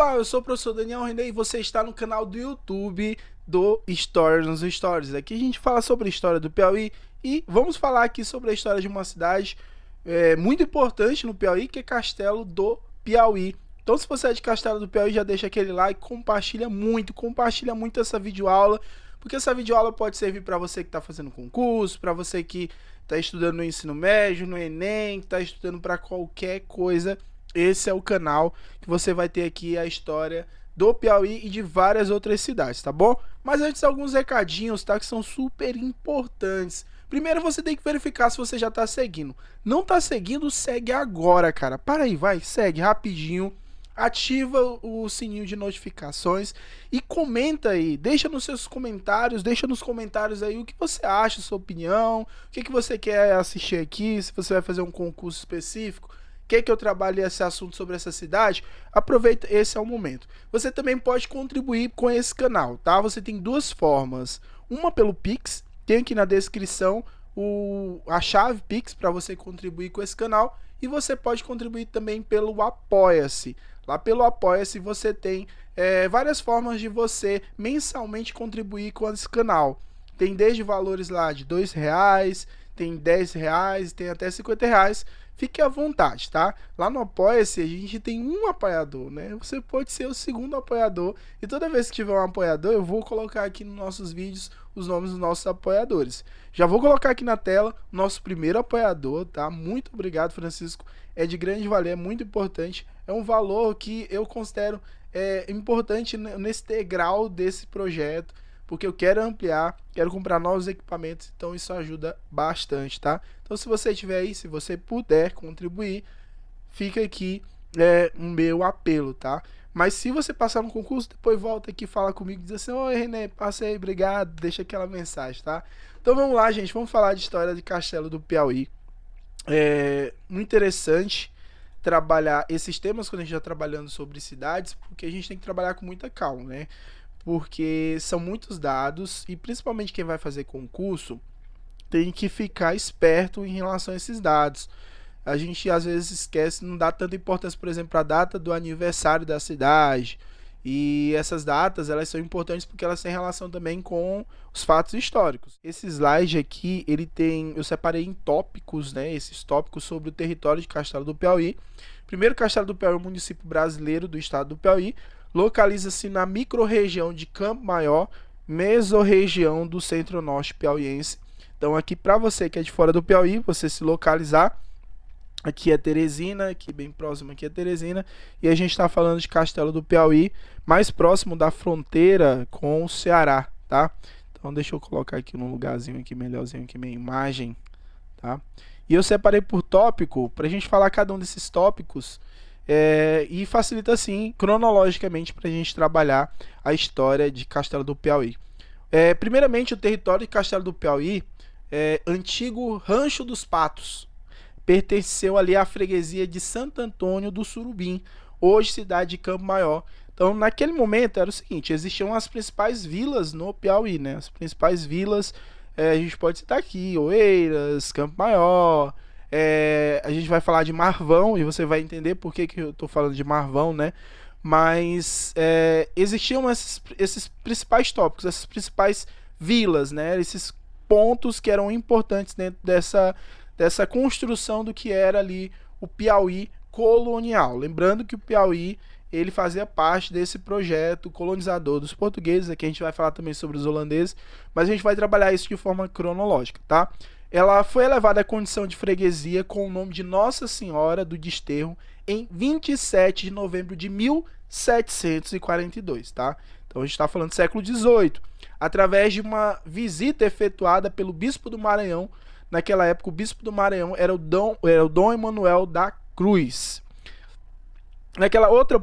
Olá, eu sou o professor Daniel René e você está no canal do YouTube do Stories nos Stories. Aqui a gente fala sobre a história do Piauí e vamos falar aqui sobre a história de uma cidade muito importante no Piauí, que é Castelo do Piauí. Então, se você é de Castelo do Piauí, já deixa aquele like, compartilha muito essa videoaula, porque essa videoaula pode servir para você que está fazendo concurso, para você que está estudando no ensino médio, no Enem, que está estudando para qualquer coisa. Esse é o canal que você vai ter aqui a história do Piauí e de várias outras cidades, tá bom? Mas antes, alguns recadinhos, tá? Que são super importantes. Primeiro, você tem que verificar se você já tá seguindo. Não tá seguindo? Segue agora, cara. Para aí, vai, segue rapidinho. Ativa o sininho de notificações e comenta aí, deixa nos seus comentários, deixa nos comentários aí o que você acha, sua opinião, o que você quer assistir aqui, se você vai fazer um concurso específico, quer que eu trabalhe esse assunto sobre essa cidade, aproveita, esse é o momento. Você também pode contribuir com esse canal, tá? Você tem duas formas, uma pelo Pix, tem aqui na descrição a chave Pix para você contribuir com esse canal, e você pode contribuir também pelo Apoia-se. Lá pelo Apoia-se você tem várias formas de você mensalmente contribuir com esse canal. Tem desde valores lá de R$2, tem R$10, tem até R$50. Fique à vontade, tá? Lá no Apoia-se a gente tem um apoiador, né? Você pode ser o segundo apoiador e toda vez que tiver um apoiador eu vou colocar aqui nos nossos vídeos os nomes dos nossos apoiadores. Já vou colocar aqui na tela o nosso primeiro apoiador, tá? Muito obrigado, Francisco. É de grande valia, é muito importante. É um valor que eu considero importante nesse degrau desse projeto, porque eu quero ampliar, quero comprar novos equipamentos, então isso ajuda bastante, tá? Então, se você tiver aí, se você puder contribuir, fica aqui o meu apelo, tá? Mas se você passar no concurso, depois volta aqui, fala comigo, diz assim: oi, René, passei, obrigado, deixa aquela mensagem, tá? Então vamos lá, gente, vamos falar de história de Castelo do Piauí. É muito interessante trabalhar esses temas quando a gente está trabalhando sobre cidades, porque a gente tem que trabalhar com muita calma, né? Porque são muitos dados e principalmente quem vai fazer concurso tem que ficar esperto em relação a esses dados. A gente às vezes esquece, não dá tanta importância, por exemplo, para a data do aniversário da cidade. E essas datas, elas são importantes porque elas têm relação também com os fatos históricos. Esse slide aqui, eu separei em tópicos, né, esses tópicos sobre o território de Castelo do Piauí. Primeiro, Castelo do Piauí é um município brasileiro do estado do Piauí. Localiza-se na microrregião de Campo Maior, mesorregião do centro-norte piauiense. Então aqui para você que é de fora do Piauí, você se localizar, aqui é Teresina, aqui bem próximo aqui é Teresina, e a gente está falando de Castelo do Piauí, mais próximo da fronteira com o Ceará, tá? Então deixa eu colocar aqui num lugarzinho aqui melhorzinho aqui minha imagem, tá? E eu separei por tópico para a gente falar cada um desses tópicos. E facilita assim cronologicamente para a gente trabalhar a história de Castelo do Piauí. Primeiramente, o território de Castelo do Piauí, antigo Rancho dos Patos, pertenceu ali à freguesia de Santo Antônio do Surubim, hoje cidade de Campo Maior. Então, naquele momento era o seguinte: existiam as principais vilas no Piauí, né? As principais vilas, a gente pode citar aqui Oeiras, Campo Maior. A gente vai falar de Marvão e você vai entender por que eu estou falando de Marvão, né? Mas existiam esses principais tópicos, essas principais vilas, né? Esses pontos que eram importantes dentro dessa construção do que era ali o Piauí colonial. Lembrando que o Piauí ele fazia parte desse projeto colonizador dos portugueses. Aqui a gente vai falar também sobre os holandeses, mas a gente vai trabalhar isso de forma cronológica, tá? Ela foi elevada à condição de freguesia com o nome de Nossa Senhora do Desterro em 27 de novembro de 1742, tá? Então a gente está falando do século XVIII, através de uma visita efetuada pelo Bispo do Maranhão. Naquela época o Bispo do Maranhão era o Dom Emanuel da Cruz.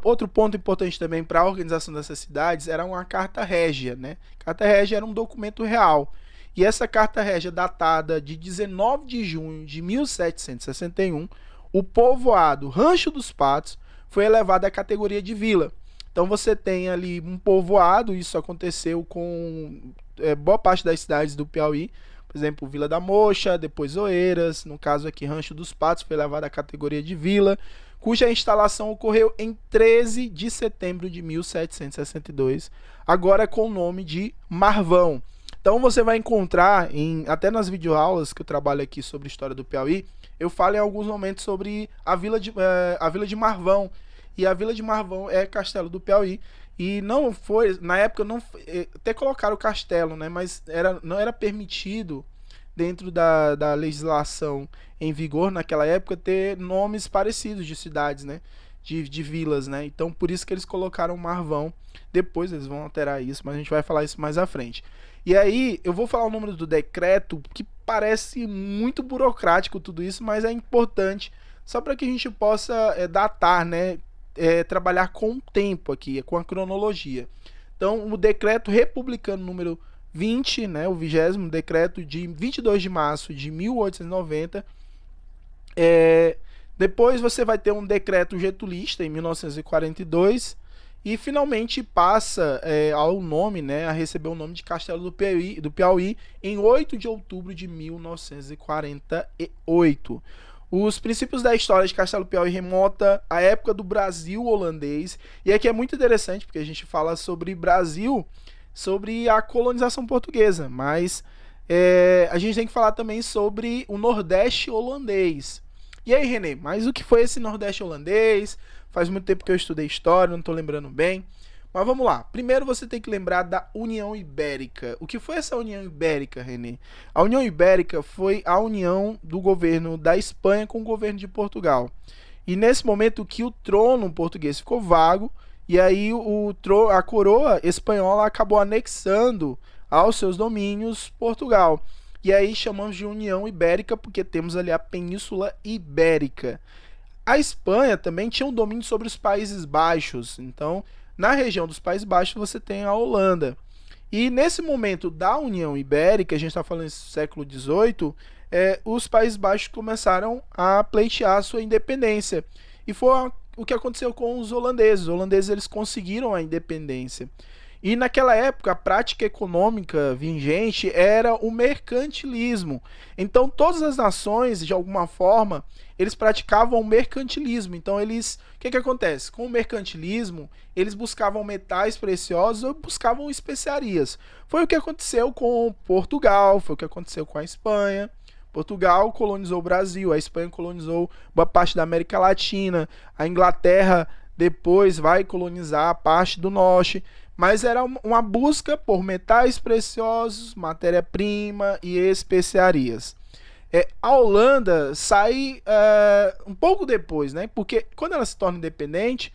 Outro ponto importante também para a organização dessas cidades era uma carta régia, né? Carta régia era um documento real. E essa carta régia, datada de 19 de junho de 1761, o povoado Rancho dos Patos foi elevado à categoria de vila. Então você tem ali um povoado, isso aconteceu com boa parte das cidades do Piauí, por exemplo, Vila da Mocha, depois Oeiras, no caso aqui Rancho dos Patos foi elevado à categoria de vila. cuja instalação ocorreu em 13 de setembro de 1762, agora com o nome de Marvão. Então você vai encontrar, até nas videoaulas que eu trabalho aqui sobre a história do Piauí, eu falo em alguns momentos sobre a Vila de Marvão. E a Vila de Marvão é Castelo do Piauí. E não foi, na época, até colocaram o castelo, né? Mas não era permitido, dentro da legislação em vigor naquela época, ter nomes parecidos de cidades, né? De vilas, né? Então por isso que eles colocaram Marvão. Depois eles vão alterar isso, mas a gente vai falar isso mais à frente. E aí eu vou falar o número do decreto, que parece muito burocrático tudo isso, mas é importante só para que a gente possa datar, né? Trabalhar com o tempo aqui, com a cronologia. Então o decreto republicano número 20, né? O 20º decreto de 22 de março de 1890. Depois você vai ter um decreto getulista em 1942 e finalmente passa ao nome, né, a receber o nome de Castelo do Piauí em 8 de outubro de 1948. Os princípios da história de Castelo do Piauí remonta à época do Brasil holandês, e aqui é muito interessante porque a gente fala sobre Brasil, sobre a colonização portuguesa, mas a gente tem que falar também sobre o Nordeste holandês. E aí, Renê, mas o que foi esse Nordeste holandês? Faz muito tempo que eu estudei história, não estou lembrando bem. Mas vamos lá. Primeiro você tem que lembrar da União Ibérica. O que foi essa União Ibérica, Renê? A União Ibérica foi a união do governo da Espanha com o governo de Portugal. E nesse momento que o trono português ficou vago, e aí a coroa espanhola acabou anexando aos seus domínios Portugal. E aí chamamos de União Ibérica porque temos ali a Península Ibérica. A Espanha também tinha um domínio sobre os Países Baixos. Então, na região dos Países Baixos, você tem a Holanda. E nesse momento da União Ibérica, a gente está falando do século XVIII, os Países Baixos começaram a pleitear a sua independência. E foi o que aconteceu com os holandeses. Os holandeses eles conseguiram a independência. E naquela época, a prática econômica vigente era o mercantilismo. Então, todas as nações, de alguma forma, eles praticavam o mercantilismo. Então, o que acontece? Com o mercantilismo, eles buscavam metais preciosos ou buscavam especiarias. Foi o que aconteceu com Portugal, foi o que aconteceu com a Espanha. Portugal colonizou o Brasil, a Espanha colonizou boa parte da América Latina, a Inglaterra depois vai colonizar a parte do norte. Mas era uma busca por metais preciosos, matéria-prima e especiarias. A Holanda sai um pouco depois, né? Porque quando ela se torna independente,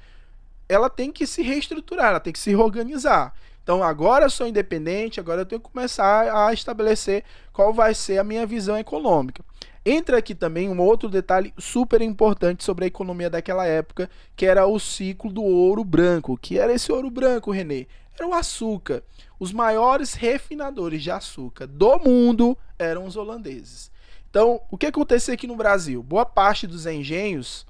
ela tem que se reestruturar, ela tem que se reorganizar. Então agora eu sou independente, agora eu tenho que começar a estabelecer qual vai ser a minha visão econômica. Entra aqui também um outro detalhe super importante sobre a economia daquela época, que era o ciclo do ouro branco. O que era esse ouro branco, Renê? Era o açúcar. Os maiores refinadores de açúcar do mundo eram os holandeses. Então, o que acontecia aqui no Brasil? Boa parte dos engenhos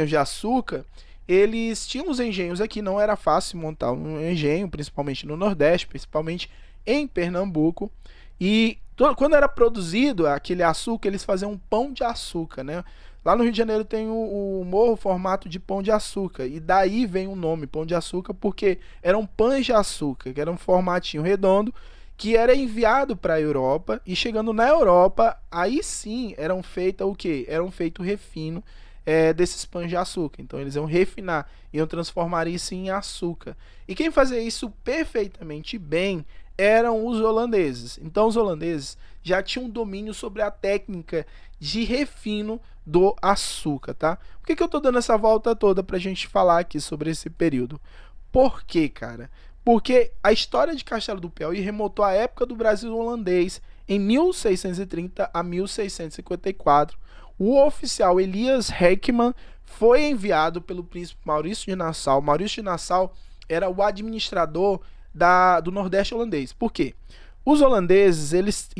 de açúcar, eles tinham os engenhos aqui, não era fácil montar um engenho, principalmente no Nordeste, principalmente em Pernambuco. E quando era produzido aquele açúcar, eles faziam um pão de açúcar, né? Lá no Rio de Janeiro tem o morro formato de pão de açúcar, e daí vem o nome pão de açúcar, porque eram pães de açúcar, que era um formatinho redondo, que era enviado para a Europa, e chegando na Europa, aí sim eram feitos o quê? Eram feito o refino desses pães de açúcar. Então eles iam refinar, iam transformar isso em açúcar. E quem fazia isso perfeitamente bem eram os holandeses. Então os holandeses já tinham domínio sobre a técnica de refino do açúcar, tá? Por que eu tô dando essa volta toda pra gente falar aqui sobre esse período? Por quê, cara? Porque a história de Castelo do Piauí remontou à época do Brasil holandês, em 1630 a 1654. O oficial Elias Heckman foi enviado pelo príncipe Maurício de Nassau. Maurício de Nassau era o administrador do Nordeste holandês. Por quê? Os holandeses eles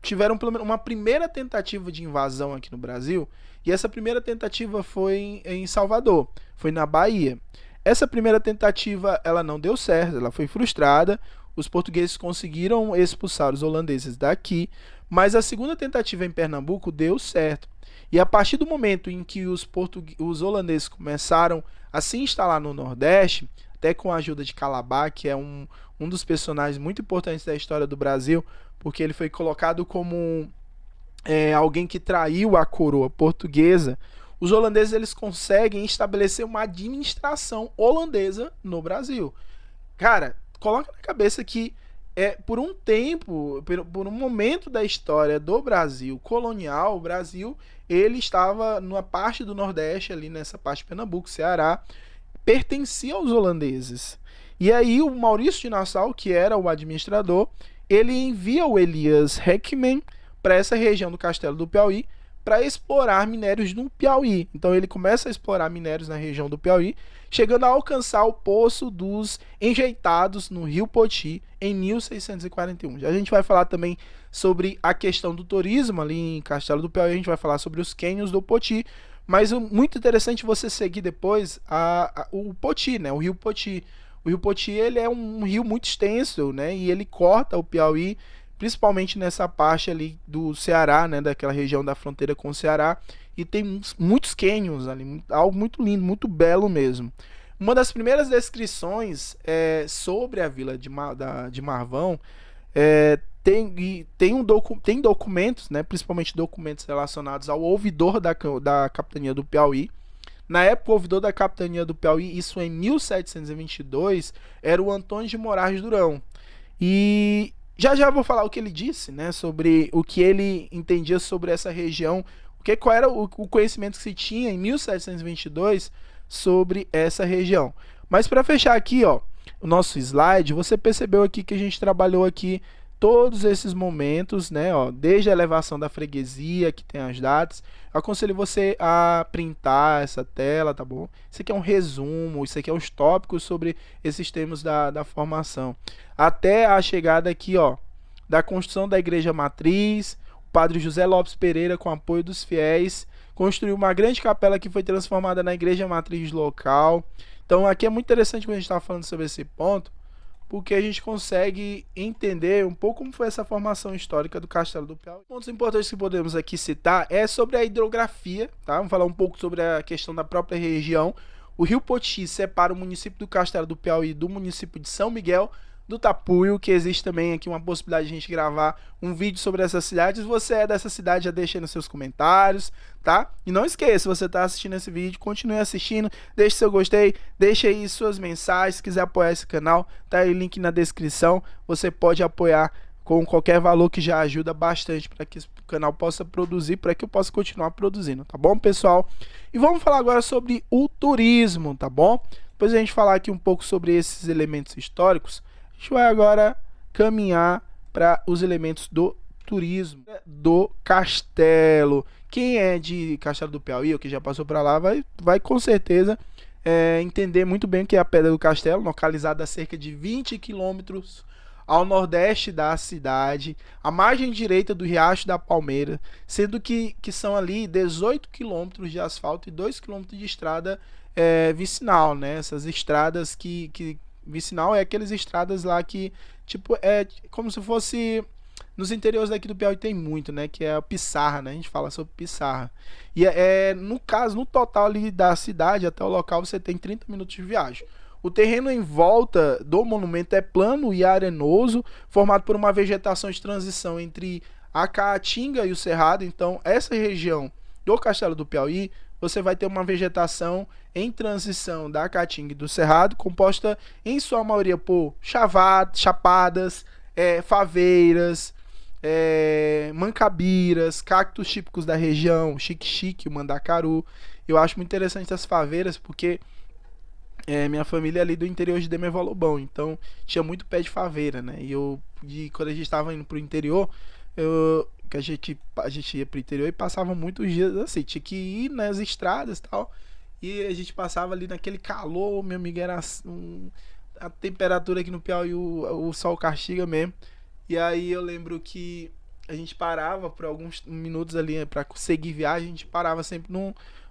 tiveram pelo menos uma primeira tentativa de invasão aqui no Brasil, e essa primeira tentativa foi em Salvador, foi na Bahia. Essa primeira tentativa ela não deu certo, ela foi frustrada. Os portugueses conseguiram expulsar os holandeses daqui, mas a segunda tentativa em Pernambuco deu certo. E a partir do momento em que os holandeses começaram a se instalar no Nordeste, até com a ajuda de Calabar, que é um dos personagens muito importantes da história do Brasil, porque ele foi colocado como alguém que traiu a coroa portuguesa. Os holandeses eles conseguem estabelecer uma administração holandesa no Brasil. Cara, coloca na cabeça que por um tempo, por um momento da história do Brasil colonial, o Brasil ele estava numa parte do Nordeste, ali nessa parte de Pernambuco, Ceará, pertencia aos holandeses. E aí o Maurício de Nassau, que era o administrador, ele envia o Elias Heckmann para essa região do Castelo do Piauí para explorar minérios no Piauí. Então ele começa a explorar minérios na região do Piauí, chegando a alcançar o Poço dos Enjeitados no Rio Poti em 1641. Já a gente vai falar também sobre a questão do turismo ali em Castelo do Piauí, a gente vai falar sobre os cânions do Poti, mas muito interessante você seguir depois o Poti, né? O Rio Poti. O Rio Poti ele é um rio muito extenso, né? E ele corta o Piauí, principalmente nessa parte ali do Ceará, né? Daquela região da fronteira com o Ceará. E tem muitos cânions ali, algo muito lindo, muito belo mesmo. Uma das primeiras descrições sobre a vila de Marvão tem documentos, né, principalmente documentos relacionados ao ouvidor da capitania do Piauí. Na época, o ouvidor da capitania do Piauí, isso em 1722, era o Antônio de Moraes Durão. E já vou falar o que ele disse, né, sobre o que ele entendia sobre essa região, qual era o conhecimento que se tinha em 1722 sobre essa região. Mas para fechar aqui, ó, o nosso slide, você percebeu aqui que a gente trabalhou aqui todos esses momentos, né, ó, desde a elevação da freguesia, que tem as datas. Eu aconselho você a printar essa tela, tá bom? Isso aqui é um resumo, isso aqui é os tópicos sobre esses termos da formação. Até a chegada aqui, ó, da construção da igreja matriz. O padre José Lopes Pereira, com apoio dos fiéis, construiu uma grande capela que foi transformada na igreja matriz local. Então aqui é muito interessante quando a gente está falando sobre esse ponto, porque a gente consegue entender um pouco como foi essa formação histórica do Castelo do Piauí. Pontos importantes que podemos aqui citar é sobre a hidrografia, tá? Vamos falar um pouco sobre a questão da própria região. O Rio Poti separa o município do Castelo do Piauí do município de São Miguel do Tapuio, que existe também aqui uma possibilidade de a gente gravar um vídeo sobre essa cidade. Se você é dessa cidade, já deixa aí nos seus comentários, tá? E não esqueça, se você está assistindo esse vídeo, continue assistindo, deixe seu gostei, deixe aí suas mensagens, se quiser apoiar esse canal, tá aí o link na descrição, você pode apoiar com qualquer valor que já ajuda bastante para que esse canal possa produzir, para que eu possa continuar produzindo, tá bom, pessoal? E vamos falar agora sobre o turismo, tá bom? Depois a gente falar aqui um pouco sobre esses elementos históricos, a gente vai agora caminhar para os elementos do turismo do castelo. Quem é de Castelo do Piauí ou que já passou para lá vai com certeza entender muito bem o que é a Pedra do Castelo, localizada a cerca de 20 quilômetros ao nordeste da cidade, à margem direita do Riacho da Palmeira, sendo que são ali 18 quilômetros de asfalto e 2 quilômetros de estrada vicinal, né? Essas estradas que vicinal é aquelas estradas lá que, tipo, é como se fosse... Nos interiores daqui do Piauí tem muito, né? Que é a pissarra, né? A gente fala sobre pissarra. E no caso, no total ali da cidade até o local, você tem 30 minutos de viagem. O terreno em volta do monumento é plano e arenoso, formado por uma vegetação de transição entre a Caatinga e o Cerrado. Então, essa região do Castelo do Piauí, você vai ter uma vegetação em transição da Caatinga e do Cerrado, composta em sua maioria por chapadas, faveiras, mancabiras, cactos típicos da região, xique-xique, o mandacaru. Eu acho muito interessante essas faveiras porque minha família é ali do interior de Demerval Lobão, então tinha muito pé de faveira, né? E quando a gente estava indo pro interior, que a gente ia pro interior e passava muitos dias assim, tinha que ir nas estradas e tal, e a gente passava ali naquele calor, meu amigo, era a temperatura aqui no Piauí, o sol castiga mesmo. E aí eu lembro que a gente parava por alguns minutos ali para seguir viagem, a gente parava sempre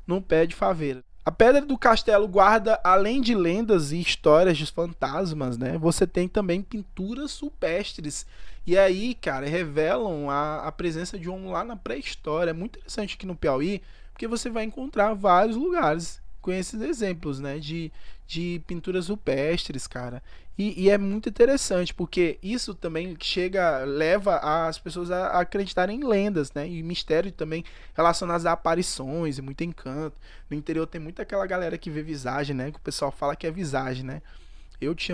num pé de faveira. A Pedra do Castelo guarda, além de lendas e histórias de fantasmas, né? Você tem também pinturas rupestres. E aí, cara, revelam a presença de um homem lá na pré-história. É muito interessante aqui no Piauí, porque você vai encontrar vários lugares com esses exemplos, né? De pinturas rupestres, cara. E é muito interessante, porque isso também leva as pessoas a acreditarem em lendas, né? E mistério também relacionados a aparições e muito encanto. No interior tem muita aquela galera que vê visagem, né? Que o pessoal fala que é visagem, né?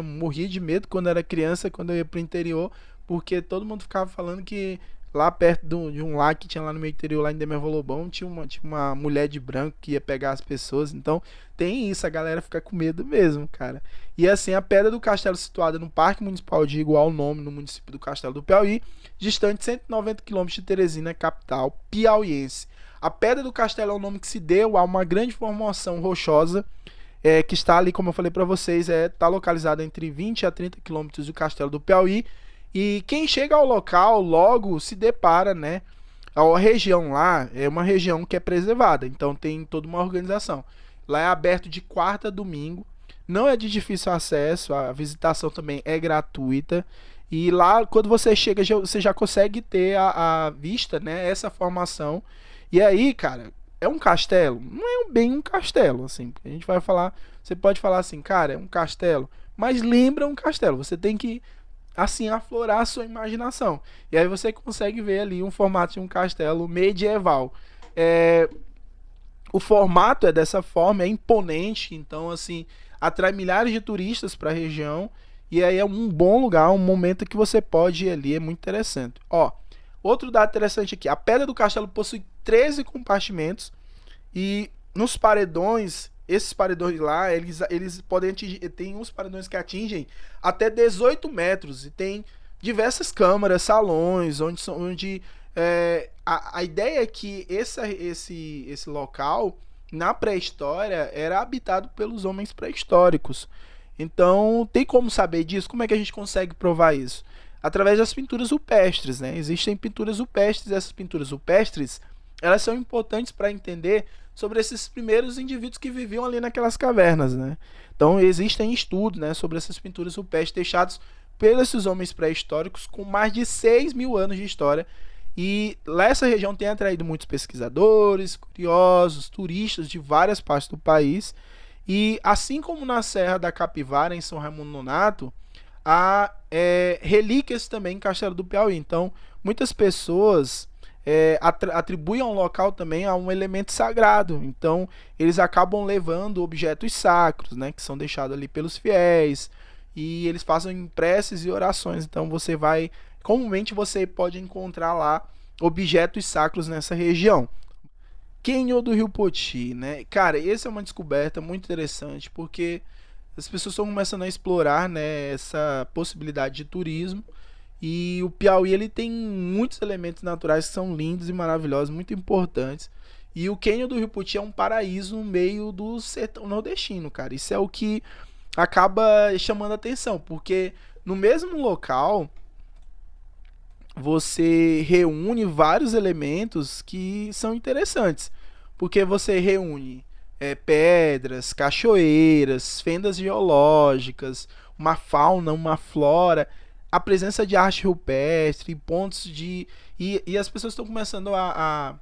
Morria de medo quando era criança, quando eu ia pro interior, porque todo mundo ficava falando que lá perto de um lago que tinha lá no meu interior, lá em Demerval Lobão, tinha uma mulher de branco que ia pegar as pessoas. Então tem isso, a galera fica com medo mesmo, cara. E assim, a Pedra do Castelo, situada no Parque Municipal de igual nome, no município do Castelo do Piauí, distante 190 quilômetros de Teresina, capital piauiense. A Pedra do Castelo é o nome que se deu a uma grande formação rochosa, que está ali, como eu falei para vocês, está localizada entre 20 a 30 quilômetros do Castelo do Piauí. E quem chega ao local logo se depara, né? A região lá é uma região que é preservada, então tem toda uma organização. Lá é aberto de quarta a domingo, não é de difícil acesso, a visitação também é gratuita. E lá, quando você chega, você já consegue ter a vista, né? Essa formação. E aí, cara, é um castelo? Não é bem um castelo, assim. A gente vai falar, você pode falar assim, cara, é um castelo, mas lembra um castelo. Você tem que assim aflorar a sua imaginação. E aí você consegue ver ali um formato de um castelo medieval. O formato é dessa forma, é imponente, então assim, atrai milhares de turistas para a região. E aí é um bom lugar, um momento que você pode ir ali, é muito interessante. Ó, outro dado interessante aqui, a Pedra do Castelo possui 13 compartimentos e nos paredões, esses paredões lá, eles podem atingir, tem uns paredões que atingem até 18 metros e tem diversas câmaras, salões, onde a ideia é que esse local, na pré-história, era habitado pelos homens pré-históricos. Então, tem como saber disso? Como é que a gente consegue provar isso? Através das pinturas rupestres, né? Existem pinturas rupestres, essas pinturas rupestres, elas são importantes para entender sobre esses primeiros indivíduos que viviam ali naquelas cavernas, né? Então existem estudos, né, sobre essas pinturas rupestres deixados pelos homens pré-históricos com mais de 6.000 anos de história. E lá essa região tem atraído muitos pesquisadores, curiosos, turistas de várias partes do país. E assim como na Serra da Capivara, em São Raimundo Nonato, há relíquias também em Castelo do Piauí. Então muitas pessoas atribuem ao local também a um elemento sagrado. Então eles acabam levando objetos sacros, né, que são deixados ali pelos fiéis, e eles fazem preces e orações. Então comumente você pode encontrar lá objetos sacros nessa região. Cânion do Rio Poti, né? Cara, essa é uma descoberta muito interessante, porque as pessoas estão começando a explorar, né, essa possibilidade de turismo. E o Piauí, ele tem muitos elementos naturais que são lindos e maravilhosos, muito importantes. E o Cânion do Rio Poti é um paraíso no meio do sertão nordestino, cara. Isso é o que acaba chamando a atenção, porque no mesmo local você reúne vários elementos que são interessantes. Porque você reúne pedras, cachoeiras, fendas geológicas, uma fauna, uma flora, a presença de arte rupestre, pontos de... E as pessoas estão começando a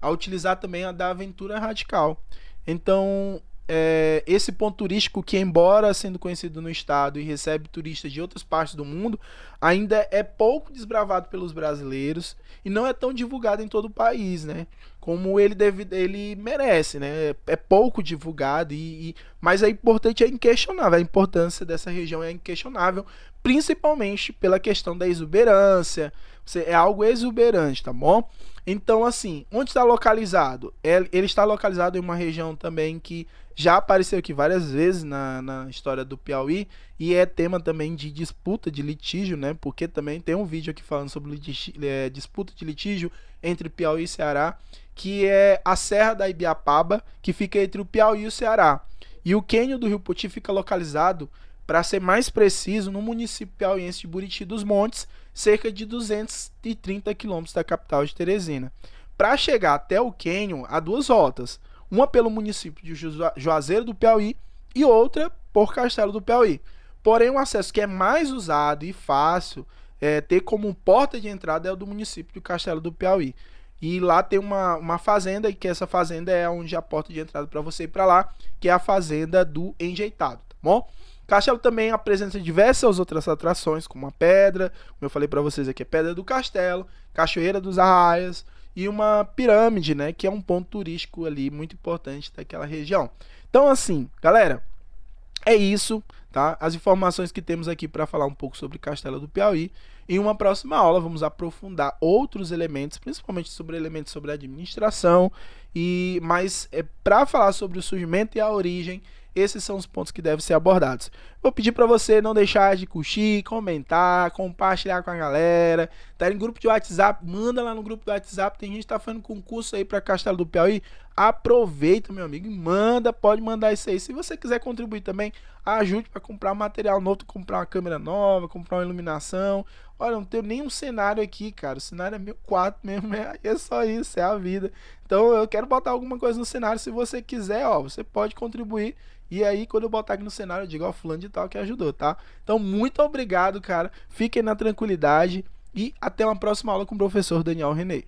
utilizar também a da aventura radical. Então, esse ponto turístico, que embora sendo conhecido no estado e recebe turistas de outras partes do mundo, ainda é pouco desbravado pelos brasileiros e não é tão divulgado em todo o país, né? Como ele merece, né? É pouco divulgado, mas é importante, é inquestionável. A importância dessa região é inquestionável, principalmente pela questão da exuberância. É algo exuberante, tá bom? Então, assim, onde está localizado? Ele está localizado em uma região também que já apareceu aqui várias vezes na história do Piauí, e é tema também de disputa, de litígio, né? Porque também tem um vídeo aqui falando sobre disputa de litígio entre Piauí e Ceará, que é a Serra da Ibiapaba, que fica entre o Piauí e o Ceará. E o Cânion do Rio Poti fica localizado, para ser mais preciso, no município piauiense de Buriti dos Montes, cerca de 230 quilômetros da capital de Teresina. Para chegar até o Cânion, há duas rotas. uma pelo município de Juazeiro do Piauí e outra por Castelo do Piauí. Porém, o acesso que é mais usado e fácil ter como porta de entrada é o do município de Castelo do Piauí. E lá tem uma fazenda, e que essa fazenda é onde a porta de entrada para você ir para lá, que é a Fazenda do Enjeitado, tá bom? Castelo também apresenta diversas outras atrações, como a pedra, como eu falei para vocês aqui, a Pedra do Castelo, Cachoeira dos Arraias e uma pirâmide, né, que é um ponto turístico ali muito importante daquela região. Então, assim, galera, é isso, tá? As informações que temos aqui para falar um pouco sobre Castelo do Piauí. Em uma próxima aula vamos aprofundar outros elementos, principalmente sobre elementos sobre administração, mas para falar sobre o surgimento e a origem, esses são os pontos que devem ser abordados. Vou pedir para você não deixar de curtir, comentar, compartilhar com a galera. Tá em grupo de WhatsApp, manda lá no grupo do WhatsApp. Tem gente que tá fazendo concurso aí para Castelo do Piauí. Aproveita, meu amigo, e manda, pode mandar isso aí. Se você quiser contribuir também, ajude para comprar material novo, comprar uma câmera nova, comprar uma iluminação. Olha, não tenho nenhum cenário aqui, cara. O cenário é meu quarto mesmo, é só isso, é a vida. Então eu quero botar alguma coisa no cenário. Se você quiser, ó, você pode contribuir. E aí, quando eu botar aqui no cenário, eu digo, ó, fulano de tal que ajudou, tá? Então, muito obrigado, cara. Fiquem na tranquilidade e até uma próxima aula com o professor Daniel René.